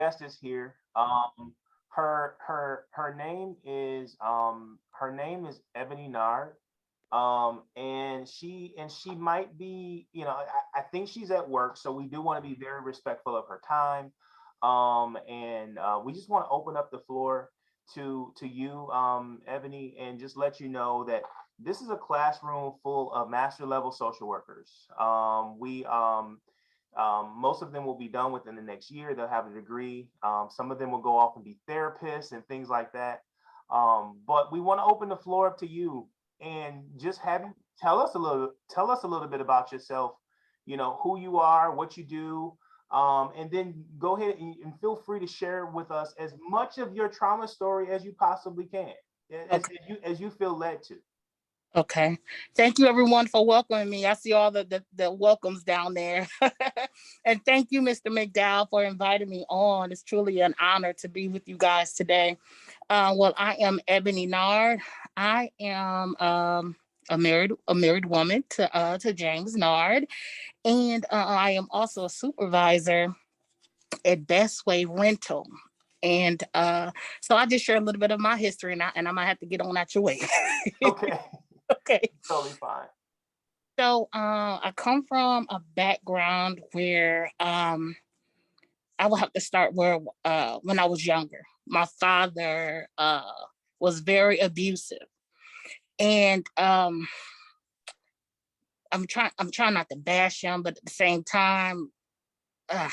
guest is here. Her name is Ebony Nard. And she might be, I think she's at work, so we do want to be very respectful of her time. And we just want to open up the floor to you, Ebony, and just let you know that this is a classroom full of master level social workers. We Most of them will be done within the next year. They'll have a degree. Some of them will go off and be therapists and things like that. But we want to open the floor up to you and just have you tell us a little bit about yourself. You know who you are, what you do, and then go ahead and feel free to share with us as much of your trauma story as you possibly can, Okay. as you feel led to. Okay. Thank you everyone for welcoming me. I see all the welcomes down there. And thank you, Mr. McDowell, for inviting me on. It's truly an honor to be with you guys today. Well, I am Ebony Nard. I am a married woman to James Nard. And I am also a supervisor at Best Way Rental. And so I just share a little bit of my history, and I might have to get on out your way. Okay. Okay. Totally fine. So I come from a background where I will have to start where when I was younger. My father was very abusive, and I'm trying not to bash him, but at the same time, uh,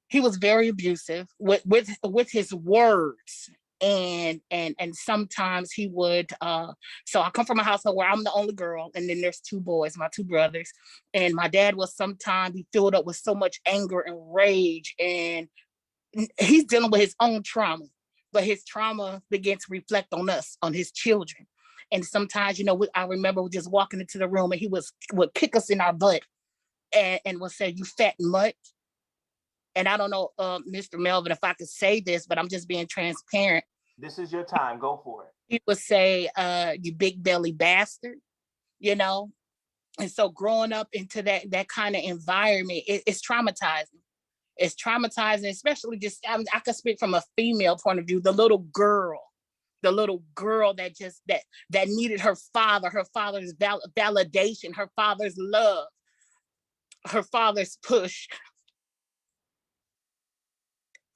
he was very abusive with his words. And sometimes he would so I come from a household where I'm the only girl, and then there's two boys, my two brothers. And my dad was sometimes he filled up with so much anger and rage, and he's dealing with his own trauma, but his trauma began to reflect on us, on his children. And sometimes, I remember just walking into the room, and would kick us in our butt, and would say, "You fat mutt." And I don't know, Mr. Melvin, if I could say this, but I'm just being transparent. This is your time. Go for it. He would say, "You big belly bastard," you know. And so growing up into that kind of environment, it's traumatizing. It's traumatizing, especially I could speak from a female point of view. The little girl that needed her father's validation, her father's love, her father's push,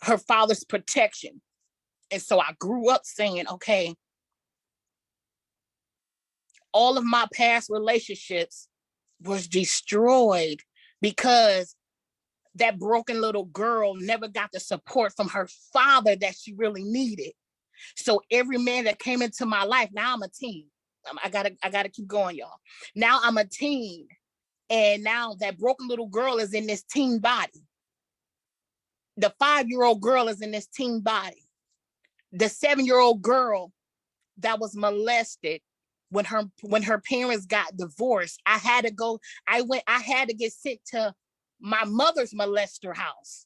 her father's protection. And so I grew up saying, okay, all of my past relationships was destroyed because that broken little girl never got the support from her father that she really needed. So every man that came into my life, now I'm a teen. I gotta keep going, y'all. Now I'm a teen. And now that broken little girl is in this teen body. The 5-year-old girl is in this teen body. The 7-year-old girl that was molested when her parents got divorced, I had to get sent to my mother's molester house.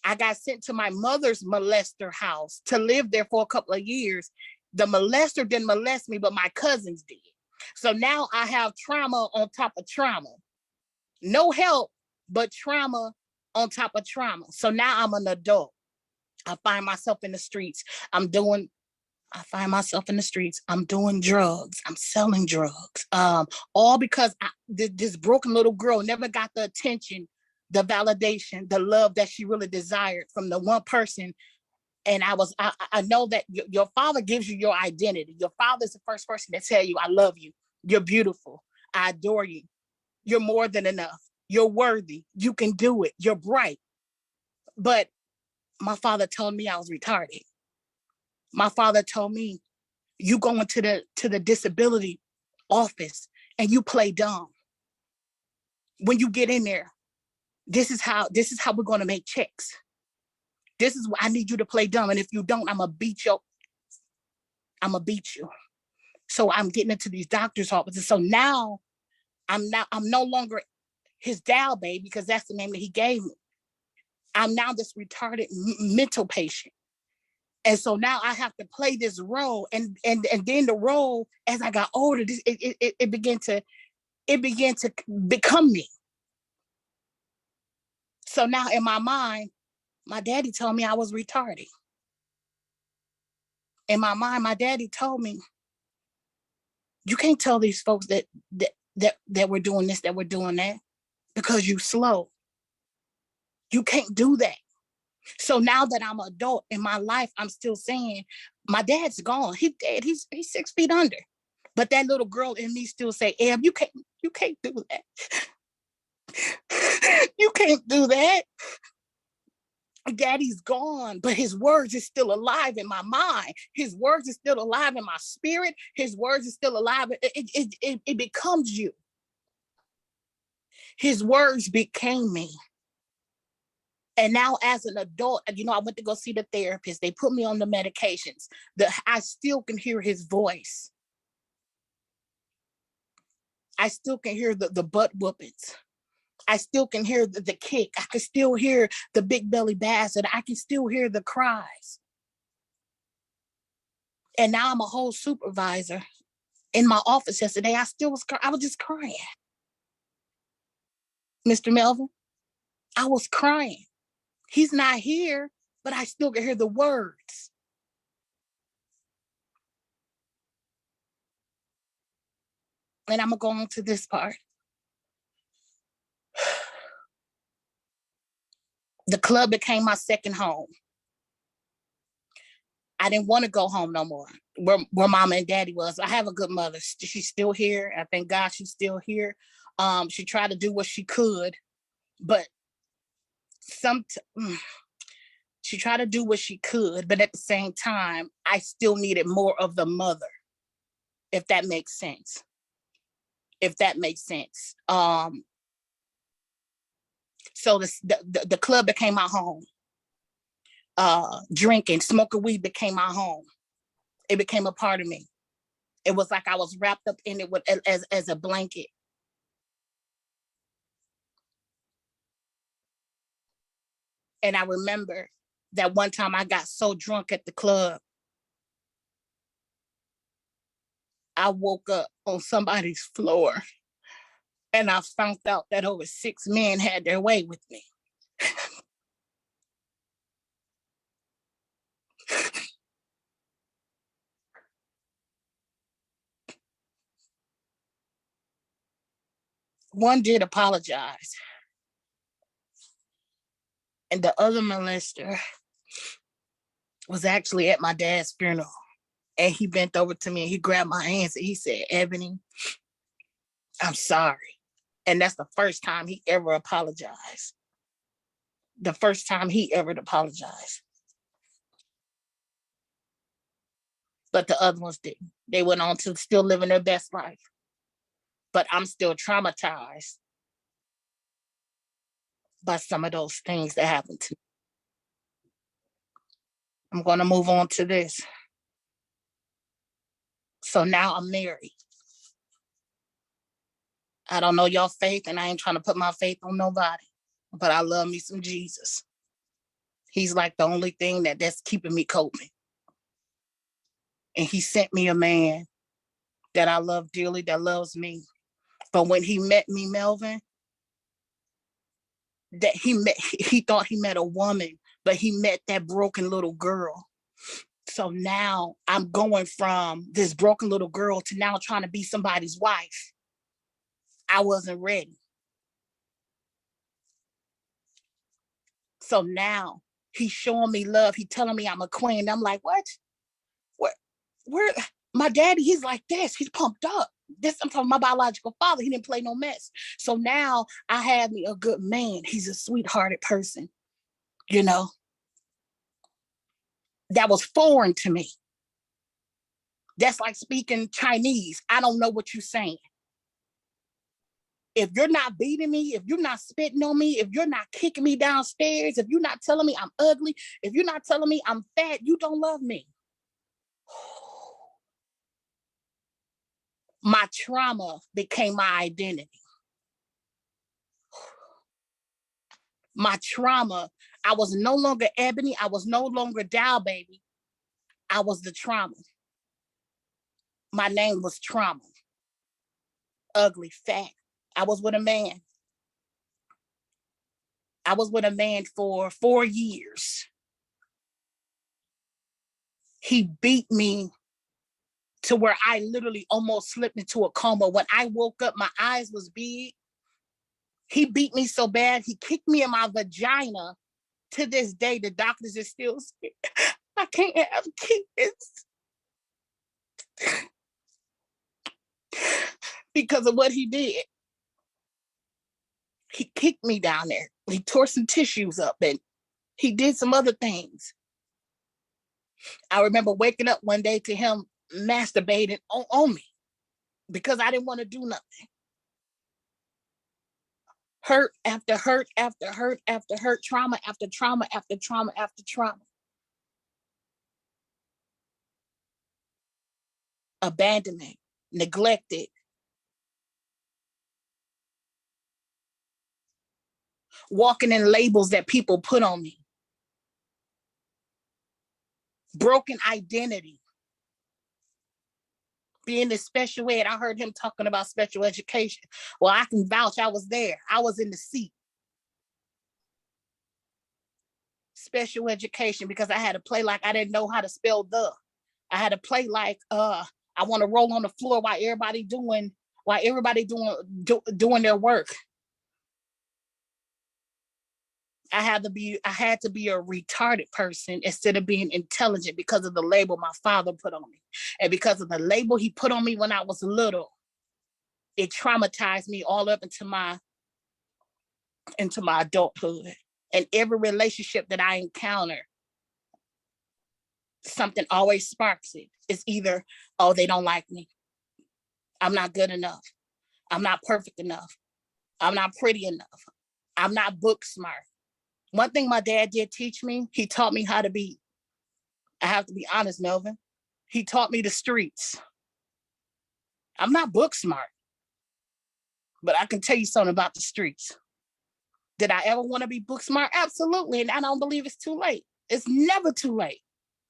I got sent to my mother's molester house to live there for a couple of years. The molester didn't molest me, but my cousins did. So now I have trauma on top of trauma. No help, but trauma on top of trauma. So now I'm an adult. I find myself in the streets. I'm doing drugs. I'm selling drugs. All because this broken little girl never got the attention, the validation, the love that she really desired from the one person. And I know that your father gives you your identity. Your father is the first person to tell you, "I love you. You're beautiful. I adore you. You're more than enough. You're worthy. You can do it. You're bright." But my father told me I was retarded. My father told me, "You go into the disability office and you play dumb. When you get in there, this is how we're going to make checks. This is what I need you to play dumb. And if you don't, I'm gonna beat you. So I'm getting into these doctor's offices. So now I'm no longer his Dow babe, because that's the name that he gave me. I'm now this retarded mental patient. And so now I have to play this role, and then the role, as I got older, it began to become me. So now in my mind, My daddy told me I was retarded. In my mind, my daddy told me, you can't tell these folks that we're doing this, that we're doing that, because you slow. You can't do that. So now that I'm an adult in my life, I'm still saying, my dad's gone. He's dead. He's 6 feet under. But that little girl in me still say, Eb, you can't do that. You can't do that. Daddy's gone, but his words is still alive in my mind. His words is still alive in my spirit. His words is still alive. It becomes you. His words became me. And now as an adult, I went to go see the therapist. They put me on the medications. I still can hear his voice. I still can hear the butt whoopings. I still can hear the kick. I can still hear the big belly bass, and I can still hear the cries. And now I'm a whole supervisor. In my office yesterday, I was just crying. Mr. Melvin, I was crying. He's not here, but I still can hear the words. And I'm going to go on to this part. The club became my second home. I didn't want to go home no more, where mama and daddy was. I have a good mother. She's still here. I thank God she's still here. She tried to do what she could, but she tried to do what she could, but at the same time, I still needed more of the mother, if that makes sense. So the club became my home. Drinking, smoking weed became my home. It became a part of me. It was like I was wrapped up in it as a blanket. And I remember that one time I got so drunk at the club, I woke up on somebody's floor, and I found out that over 6 men had their way with me. One did apologize, and the other molester was actually at my dad's funeral. And he bent over to me and he grabbed my hands and he said, Ebony, I'm sorry. And that's the first time he ever apologized. The first time he ever apologized. But the other ones didn't. They went on to still living their best life. But I'm still traumatized by some of those things that happened to me. I'm going to move on to this. So now I'm married. I don't know your faith, and I ain't trying to put my faith on nobody, but I love me some Jesus. He's like the only thing that's keeping me coping. And he sent me a man that I love dearly, that loves me. But when he met me, Melvin, he thought he met a woman, but he met that broken little girl. So now I'm going from this broken little girl to now trying to be somebody's wife. I wasn't ready. So now he's showing me love. He's telling me I'm a queen. I'm like, what? Where? My daddy, he's like this. He's pumped up. I'm talking my biological father. He didn't play no mess. So now I have me a good man. He's a sweethearted person, that was foreign to me. That's like speaking Chinese. I don't know what you're saying. If you're not beating me, if you're not spitting on me, if you're not kicking me downstairs, if you're not telling me I'm ugly, if you're not telling me I'm fat, you don't love me. My trauma became my identity. My trauma, I was no longer Ebony. I was no longer Dow Baby. I was the trauma. My name was Trauma. Ugly, fat. I was with a man. I was with a man for 4 years. He beat me to where I literally almost slipped into a coma. When I woke up, my eyes was big. He beat me so bad, he kicked me in my vagina. To this day, the doctors are still saying, I can't have kids because of what he did. He kicked me down there. He tore some tissues up and he did some other things. I remember waking up one day to him masturbating on me because I didn't want to do nothing. Hurt after hurt after hurt after hurt, trauma after trauma after trauma after trauma. Abandonment, neglected. Walking in labels that people put on me. Broken identity. Being the special ed, I heard him talking about special education. Well, I can vouch, I was there. I was in the seat. Special education, because I had to play like I didn't know how to spell the. I had to play like I want to roll on the floor while everybody doing their work. I had to be a retarded person instead of being intelligent because of the label my father put on me. And because of the label he put on me when I was little, it traumatized me all up into my adulthood. And every relationship that I encounter, something always sparks it. It's either, oh, they don't like me. I'm not good enough. I'm not perfect enough. I'm not pretty enough. I'm not book smart. One thing my dad did teach me, he taught me how to be, I have to be honest, Melvin. He taught me the streets. I'm not book smart, but I can tell you something about the streets. Did I ever want to be book smart? Absolutely. And I don't believe it's too late. It's never too late.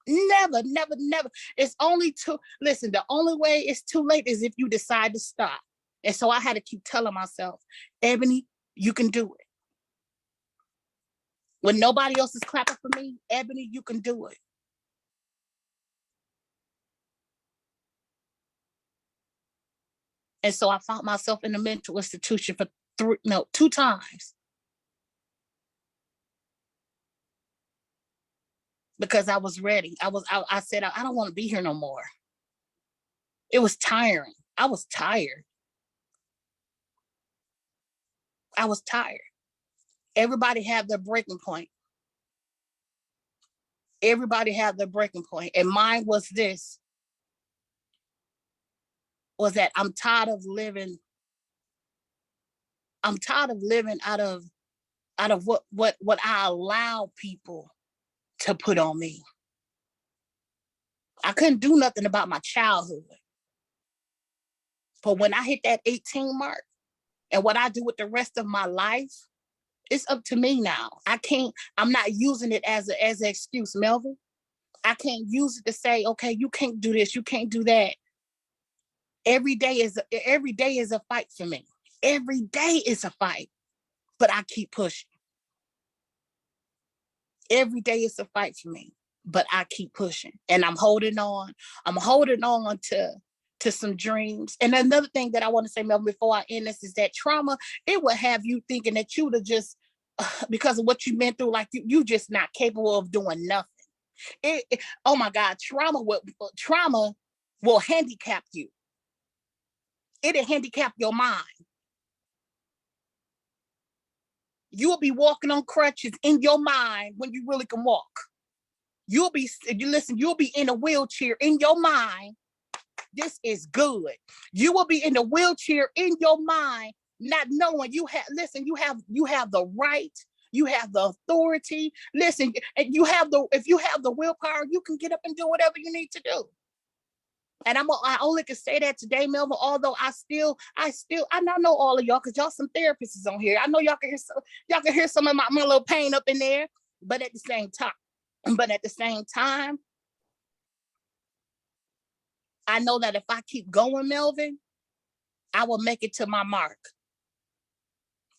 Never, never, never. It's only too, listen, the only way it's too late is if you decide to stop. And so I had to keep telling myself, Ebony, you can do it. When nobody else is clapping for me, Ebony, you can do it. And so I found myself in a mental institution for 2 times. Because I was ready. I said, I don't want to be here no more. It was tiring. I was tired. Everybody had their breaking point. Everybody had their breaking point. And mine was this, was that I'm tired of living out of what I allow people to put on me. I couldn't do nothing about my childhood. But when I hit that 18 mark and what I do with the rest of my life, it's up to me now. I'm not using it as an excuse, Melvin. I can't use it to say, okay, you can't do this, you can't do that. Every day is a fight for me. Every day is a fight, but I keep pushing. Every day is a fight for me, but I keep pushing. And I'm holding on. I'm holding on to some dreams. And another thing that I want to say, Melvin, before I end this, is that trauma, it will have you thinking that you would just, because of what you've been through, like you just not capable of doing nothing. Oh my God, trauma will handicap you. It'll handicap your mind. You'll be walking on crutches in your mind when you really can walk. You'll be in a wheelchair in your mind. This is good. You will be in a wheelchair in your mind, not knowing you have the right, you have the authority. Listen, and if you have the willpower, you can get up and do whatever you need to do. And I only can say that today, Melvin, although I know all of y'all, because y'all some therapists on here. I know y'all can hear some of my little pain up in there, but at the same time, I know that if I keep going, Melvin, I will make it to my mark.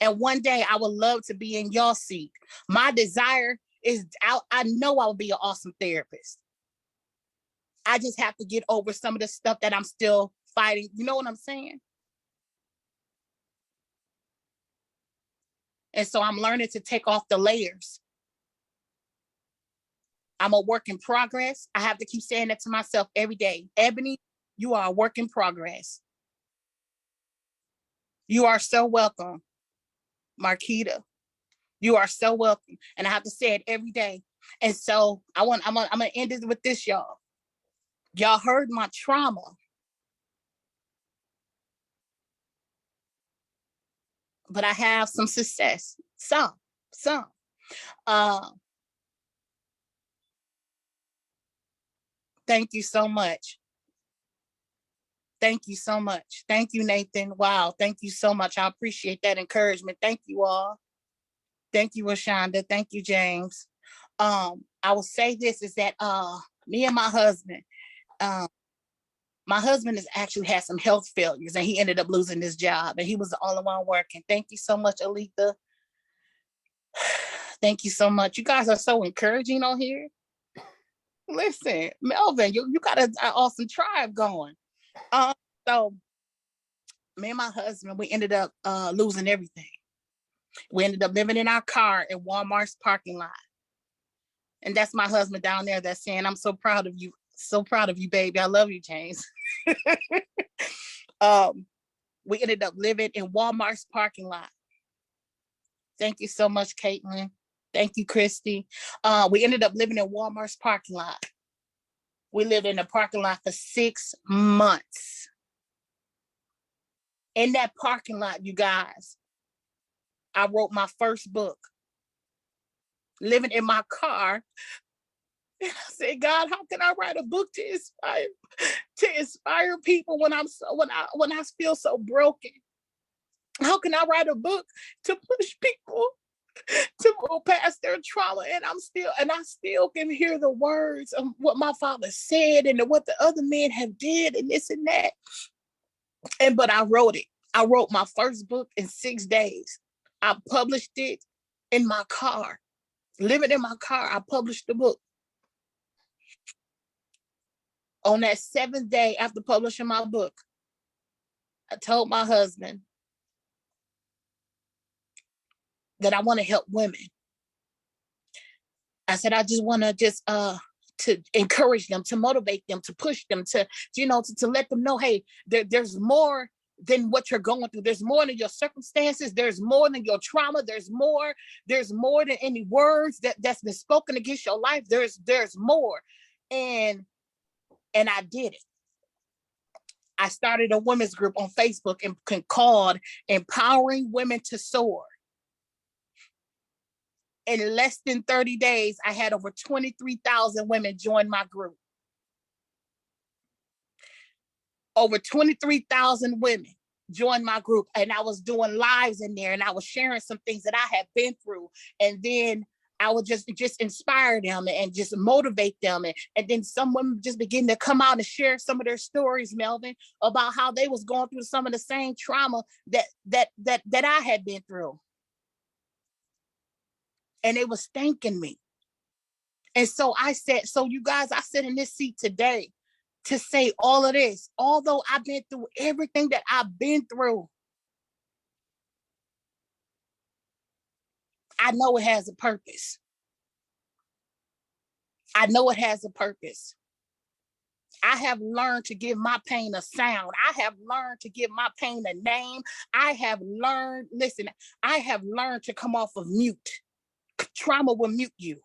And one day I would love to be in your seat. My desire is I know I will be an awesome therapist. I just have to get over some of the stuff that I'm still fighting. You know what I'm saying? And so I'm learning to take off the layers. I'm a work in progress. I have to keep saying that to myself every day. Ebony, you are a work in progress. You are so welcome, Marquita. You are so welcome. And I have to say it every day. And so I'm gonna end it with this, y'all. Y'all heard my trauma. But I have some success. Some. Thank you so much. Thank you so much. Thank you, Nathan. Wow. Thank you so much. I appreciate that encouragement. Thank you all. Thank you, Rashonda. Thank you, James. I will say this is that me and my husband has actually had some health failures and he ended up losing his job and he was the only one working. Thank you so much, Aletha. Thank you so much. You guys are so encouraging on here. Listen, Melvin, you got an awesome tribe going. So me and my husband, we ended up losing everything. We ended up living in our car in Walmart's parking lot. And that's my husband down there that's saying, I'm so proud of you. So proud of you, baby. I love you, James. We ended up living in Walmart's parking lot. Thank you so much, Caitlin. Thank you, Christy. We ended up living in Walmart's parking lot. We lived in the parking lot for 6 months. In that parking lot, you guys, I wrote my first book. Living in my car. And I said, God, how can I write a book to inspire people when I feel so broken? How can I write a book to push people to move past their trauma? And I still can hear the words of what my father said and what the other men have did and this and that. But I wrote it. I wrote my first book in 6 days. I published it in my car. Living in my car, I published the book. On that 7th day after publishing my book, I told my husband that I want to help women. I said, I just want to encourage them, to motivate them, to push them, to let them know, hey, there's more than what you're going through. There's more than your circumstances. There's more than your trauma. There's more than any words that's been spoken against your life. There's more. And I did it. I started a women's group on Facebook and called Empowering Women to Soar. In less than 30 days, I had over 23,000 women join my group. Over 23,000 women joined my group, and I was doing lives in there, and I was sharing some things that I had been through, and then I would just inspire them and just motivate them, and then some women just begin to come out and share some of their stories, Melvin, about how they was going through some of the same trauma that I had been through, and they was thanking me. And so I said, so you guys, I sit in this seat today to say all of this, although I've been through everything that I've been through, I know it has a purpose. I know it has a purpose. I have learned to give my pain a sound. I have learned to give my pain a name. I have learned to come off of mute. Trauma will mute you.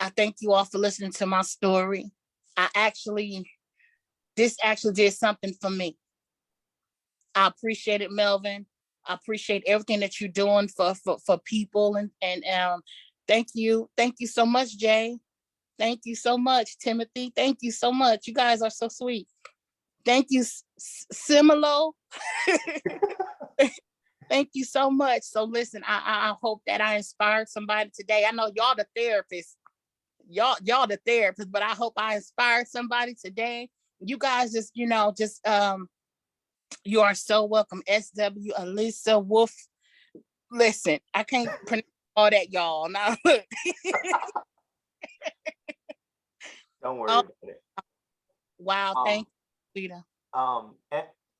I thank you all for listening to my story. This actually did something for me. I appreciate it, Melvin. I appreciate everything that you're doing for people, and thank you so much, Jay. Thank you so much, Timothy. Thank you so much. You guys are so sweet. Thank you, Similo. Thank you so much. So listen, I hope that I inspired somebody today. I know y'all the therapists. y'all the therapists, but I hope I inspired somebody today. You guys just, you are so welcome. SW Alyssa Wolf. Listen, I can't pronounce all that, y'all. Now look. Don't worry about it. Wow, thank you, Lita.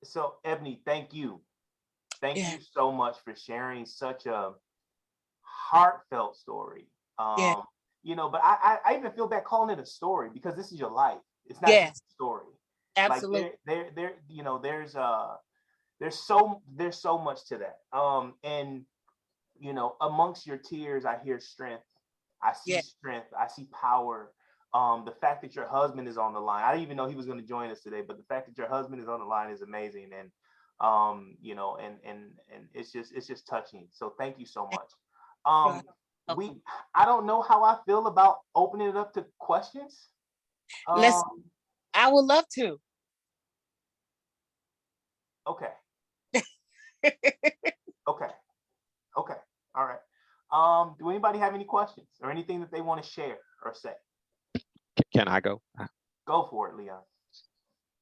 So Ebony, thank you. Thank you so much for sharing such a heartfelt story. But I even feel bad calling it a story because this is your life. It's not just a story. Absolutely. Like there's so much to that. And amongst your tears, I hear strength. I see strength. I see power. The fact that your husband is on the line. I didn't even know he was going to join us today, but the fact that your husband is on the line is amazing. And and it's just touching. So thank you so much. I don't know how I feel about opening it up to questions. I would love to. Okay. Okay. All right. Do anybody have any questions or anything that they want to share or say? Can I go? Go for it, Leon.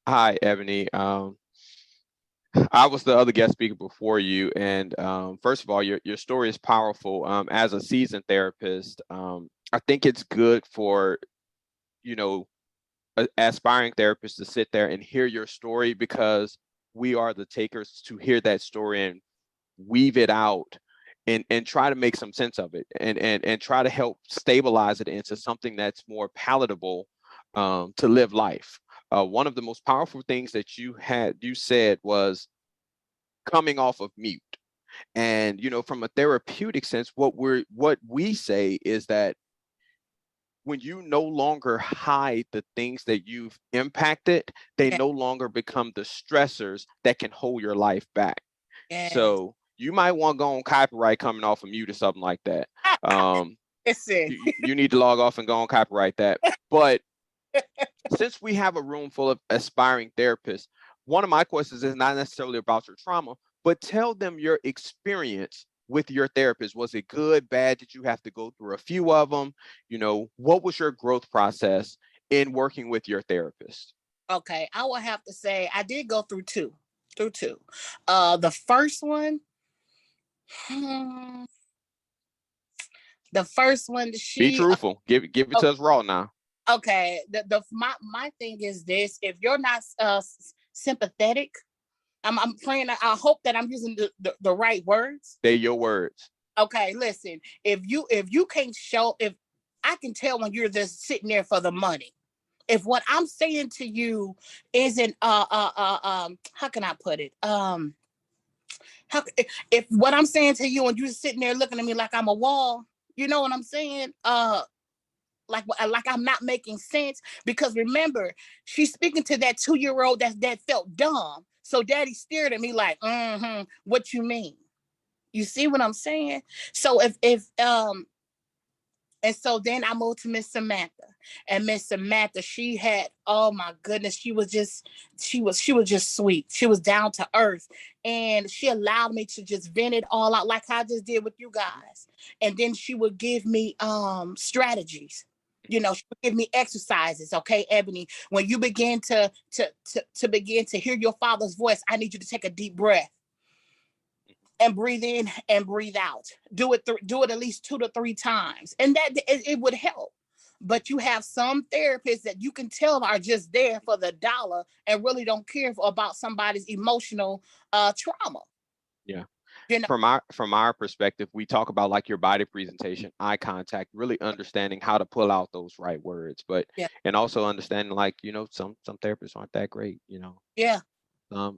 Hi, Ebony. I was the other guest speaker before you, and first of all, your story is powerful. As a seasoned therapist, I think it's good for aspiring therapists to sit there and hear your story, because we are the takers to hear that story and weave it out and try to make some sense of it and try to help stabilize it into something that's more palatable to live life. One of the most powerful things that you said was coming off of mute. And, from a therapeutic sense, what we say is that when you no longer hide the things that you've impacted, they no longer become the stressors that can hold your life back. So you might want to go on copyright coming off of mute or something like that. You need to log off and go on copyright that. But since we have a room full of aspiring therapists, one of my questions is not necessarily about your trauma, but tell them your experience with your therapist. Was it good, bad? Did you have to go through a few of them? What was your growth process in working with your therapist? Okay, I will have to say I did go through two. The first one, she be truthful. Give it to us raw now. Okay, my thing is this: if you're not sympathetic, I'm praying. I hope that I'm using the right words. They're your words. Okay, listen. If you can't show, if I can tell when you're just sitting there for the money. If what I'm saying to you isn't how can I put it? If what I'm saying to you and you're sitting there looking at me like I'm a wall, you know what I'm saying? Like I'm not making sense, because remember, she's speaking to that 2-year-old that felt dumb. So daddy stared at me like, what you mean? You see what I'm saying? So and so then I moved to Miss Samantha. And Miss Samantha, she had, oh my goodness, she was just sweet. She was down to earth. And she allowed me to just vent it all out like I just did with you guys. And then she would give me strategies. She would give me exercises. Okay, Ebony, when you begin to begin to hear your father's voice, I need you to take a deep breath and breathe in and breathe out. Do it at least 2 to 3 times, and that it would help. But you have some therapists that you can tell are just there for the dollar and really don't care about somebody's emotional trauma. Yeah. From our perspective, we talk about like your body presentation, eye contact, really understanding how to pull out those right words, but and also understanding like some therapists aren't that great. Yeah.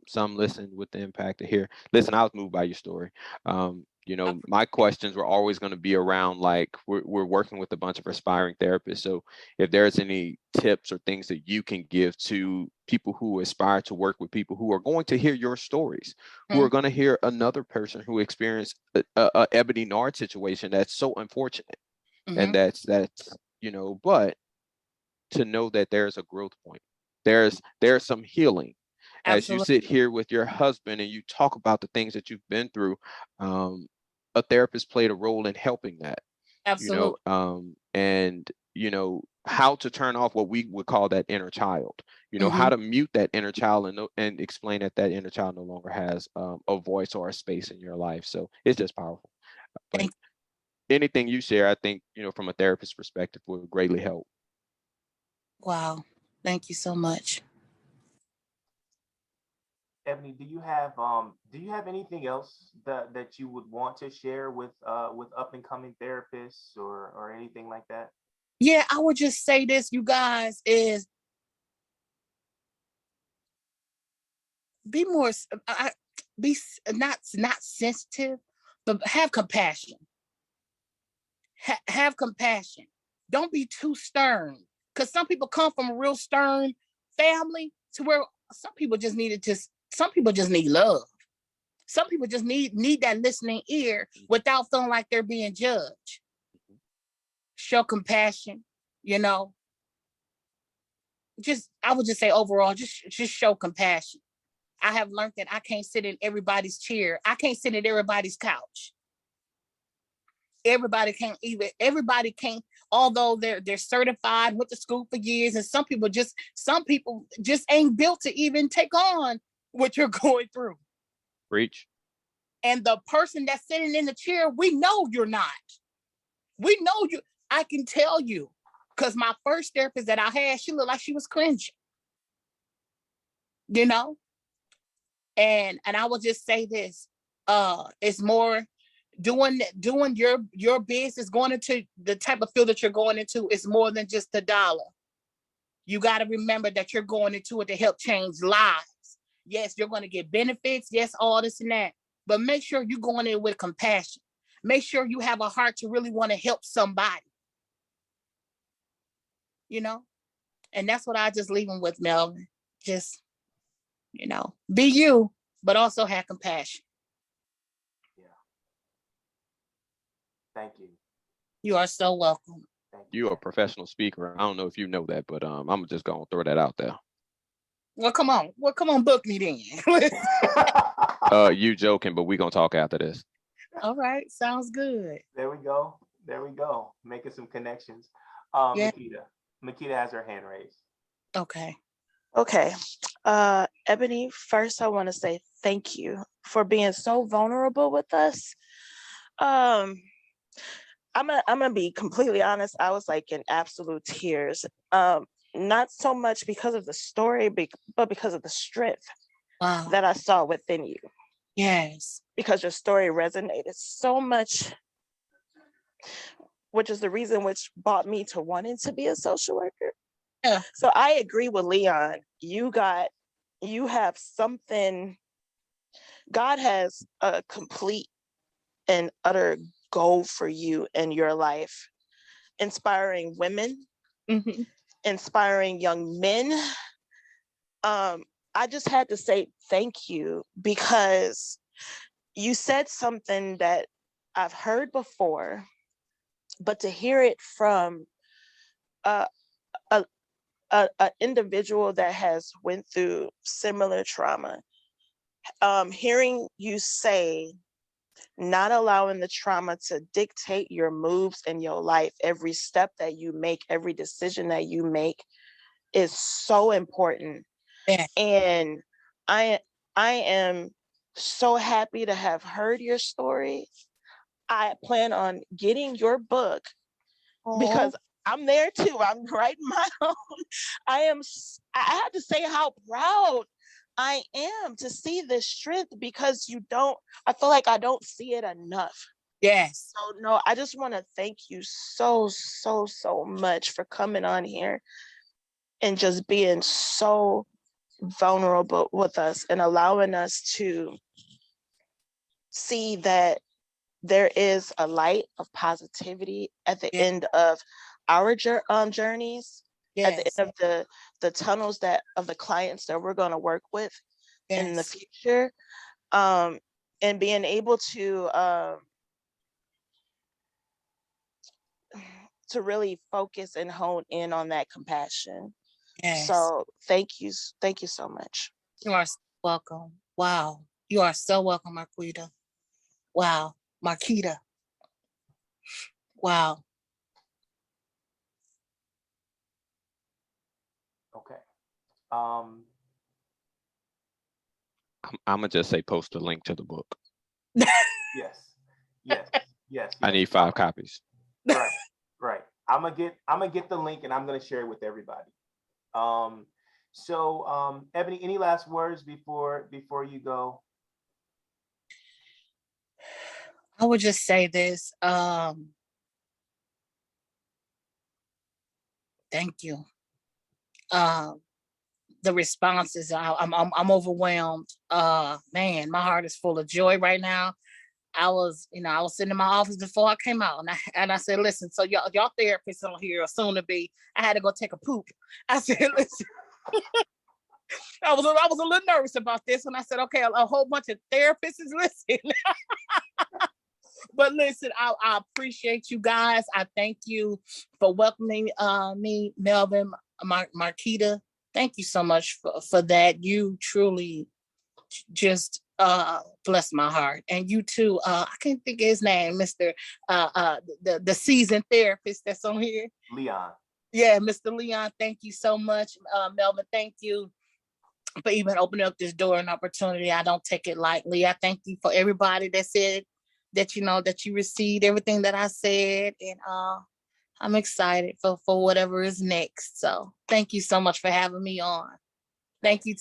Some listen with the impact to hear. Listen, I was moved by your story. My questions were always going to be around like we're working with a bunch of aspiring therapists. So if there's any tips or things that you can give to people who aspire to work with people who are going to hear your stories, who are going to hear another person who experienced a Ebony Nard situation that's so unfortunate, and that's but to know that there's a growth point, there's some healing. As you sit here with your husband and you talk about the things that you've been through, a therapist played a role in helping that. Absolutely. And you know, how to turn off what we would call that inner child, you know, how Mhm. to mute that inner child and explain that that inner child no longer has a voice or a space in your life. So it's just powerful. But Thank anything you share, I think, you know, from a therapist perspective will greatly help. Wow. Thank you so much. Ebony, do you have anything else that you would want to share with up and coming therapists or anything like that? Yeah, I would just say this, you guys, is be more be not sensitive, but have compassion. Have compassion. Don't be too stern, because some people come from a real stern family to where some people just some people just need love. Some people just need that listening ear without feeling like they're being judged. Show compassion, you know. Just I would just say overall, just show compassion. I have learned that I can't sit in everybody's chair. I can't sit in everybody's couch. Everybody can't, although they're certified, went to school for years, and some people just ain't built to even take on what you're going through. Preach. And the person that's sitting in the chair, we know you're not. We know you. I can tell you, because my first therapist that I had, she looked like she was cringing, you know. And I will just say this: it's more doing your business, going into the type of field that you're going into is more than just the dollar. You got to remember that you're going into it to help change lives. Yes, you're going to get benefits. Yes, all this and that. But make sure you're going in with compassion. Make sure you have a heart to really want to help somebody. You know? And that's what I just leave them with, Melvin. Just, you know, be you, but also have compassion. Yeah. Thank you. You are so welcome. Thank you. You're a professional speaker. I don't know if you know that, but I'm just gonna throw that out there. Well, come on. Book me then. You joking, but we gonna talk after this. All right. Sounds good. There we go. There we go. Making some connections. Yeah. Makita has her hand raised. Okay. Okay. Ebony, first I want to say thank you for being so vulnerable with us. I'm gonna be completely honest. I was like in absolute tears. Not so much because of the story, but because of the strength that I saw within you. Yes. Because your story resonated so much, which is the reason which brought me to wanting to be a social worker. Yeah. So I agree with Leon. You have something. God has a complete and utter goal for you in your life, inspiring women, Mm-hmm. inspiring young men. I just had to say thank you, because you said something that I've heard before, but to hear it from a individual that has went through similar trauma, hearing you say not allowing the trauma to dictate your moves in your life, every step that you make, every decision that you make is so important. Yeah. And I am so happy to have heard your story. I plan on getting your book because I'm there too. I'm writing my own. I have to say how proud I am to see this strength, because I feel like I don't see it enough. Yes. So no, I just want to thank you so much for coming on here and just being so vulnerable with us and allowing us to see that there is a light of positivity at the end of our journeys, at the end of the tunnels of the clients that we're going to work with in the future, and being able to really focus and hone in on that compassion. Yes. So thank you so much. You are so welcome. Wow. You are so welcome, Marquita. Wow. Marquita. Wow. Um, I'm gonna just say post a link to the book. yes, yes, yes. I need 5 copies. Right, right. I'm gonna get the link and I'm gonna share it with everybody. Ebony, any last words before you go? I would just say this. Thank you. The responses, I'm overwhelmed. Man, my heart is full of joy right now. I was sitting in my office before I came out, and I said, listen, so y'all therapists on here are soon to be. I had to go take a poop. I said, listen, I was a little nervous about this, and I said, okay, a whole bunch of therapists is listening. But listen, I appreciate you guys. I thank you for welcoming me, Melvin, Marquita. Thank you so much for that. You truly just bless my heart. And you too, I can't think of his name, Mr. The seasoned therapist that's on here. Leon. Yeah, Mr. Leon, thank you so much. Melvin, thank you for even opening up this door and opportunity. I don't take it lightly. I thank you for everybody that said that, that you received everything that I said. And I'm excited for whatever is next. So thank you so much for having me on. Thank you.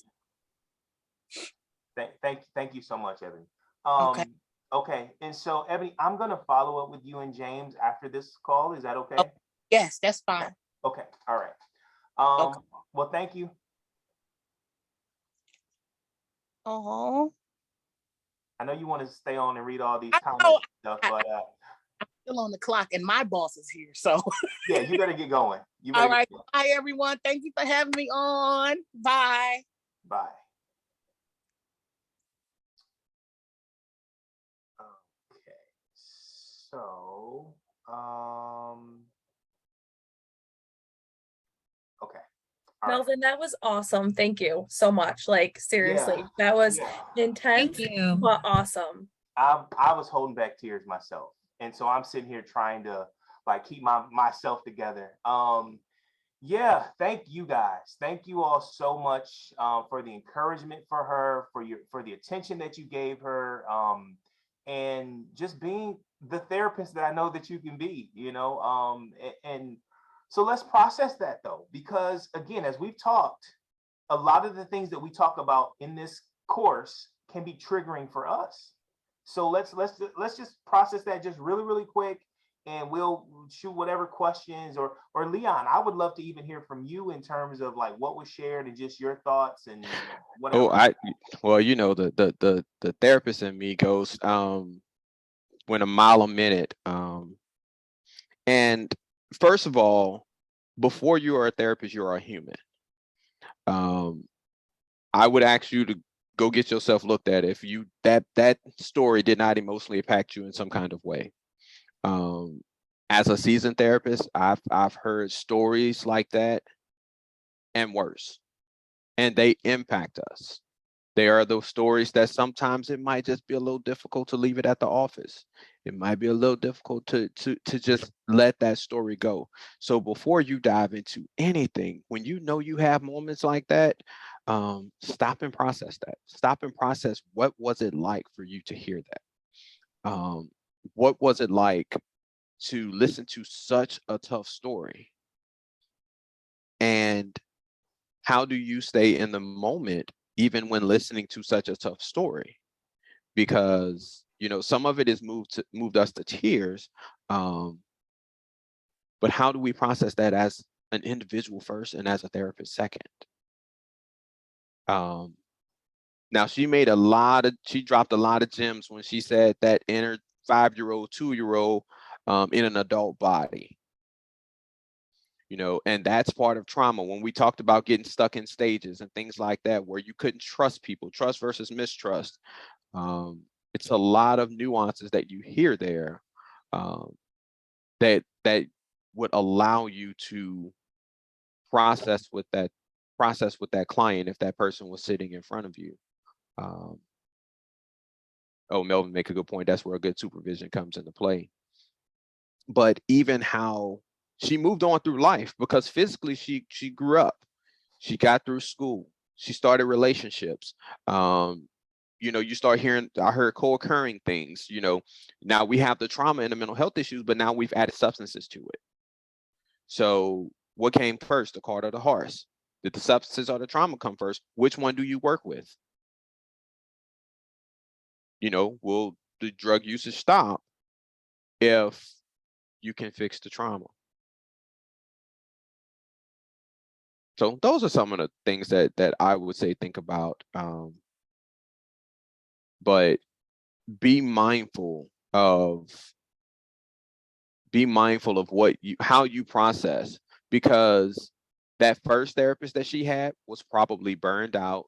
Thank you so much, Ebony. Okay. Okay. And so, Ebony, I'm gonna follow up with you and James after this call. Is that okay? Oh, yes, that's fine. Okay. All right. Okay. Well, thank you. Oh. I know you want to stay on and read all these comments and stuff, but I'm still on the clock and my boss is here. So yeah, you better get going. All right. Bye, everyone. Thank you for having me on. Bye. Bye. Okay. So, okay. Melvin, that was awesome. Thank you so much. Like, seriously, that was intense, Thank you. but awesome. I was holding back tears myself. And so I'm sitting here trying to like keep myself together. Yeah, thank you guys. Thank you all so much for the encouragement for her, for the attention that you gave her, and just being the therapist that I know that you can be, and so let's process that though, because again, as we've talked, a lot of the things that we talk about in this course can be triggering for us. So let's just process that just really, really quick, and we'll shoot whatever questions or Leon, I would love to even hear from you in terms of like what was shared and just your thoughts and whatever. The therapist in me goes when a mile a minute. And first of all, before you are a therapist, you are a human. I would ask you to go get yourself looked at if you that story did not emotionally impact you in some kind of way. As a seasoned therapist, I've heard stories like that and worse, and they impact us. They are those stories that sometimes it might just be a little difficult to leave it at the office. It might be a little difficult to just let that story go. So before you dive into anything, when you know you have moments like that, stop and process that. Stop and process, what was it like for you to hear that? What was it like to listen to such a tough story? And how do you stay in the moment even when listening to such a tough story? Because some of it is moved us to tears, but how do we process that as an individual first and as a therapist second? Now she dropped a lot of gems when she said that inner 5-year-old, 2-year-old in an adult body. And that's part of trauma. When we talked about getting stuck in stages and things like that, where you couldn't trust people, trust versus mistrust. It's a lot of nuances that you hear there that would allow you to process with that client if that person was sitting in front of you. Melvin make a good point. That's where a good supervision comes into play. But even how she moved on through life, because physically she grew up. She got through school. She started relationships. You start hearing, I heard co-occurring things, now we have the trauma and the mental health issues, but now we've added substances to it. So what came first, the cart or the horse? Did the substances or the trauma come first? Which one do you work with? Will the drug usage stop if you can fix the trauma? So those are some of the things that I would say think about. But be mindful of how you process, because that first therapist that she had was probably burned out,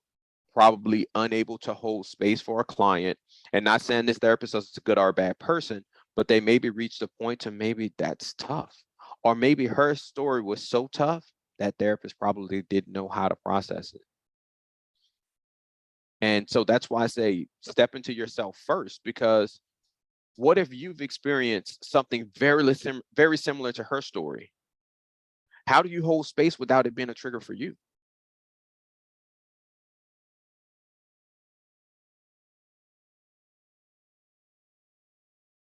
probably unable to hold space for a client. And not saying this therapist is a good or a bad person, but they maybe reached a point to maybe that's tough. Or maybe her story was so tough that therapist probably didn't know how to process it. And so that's why I say step into yourself first, because what if you've experienced something very similar to her story? How do you hold space without it being a trigger for you?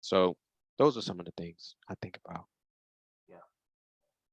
So those are some of the things I think about.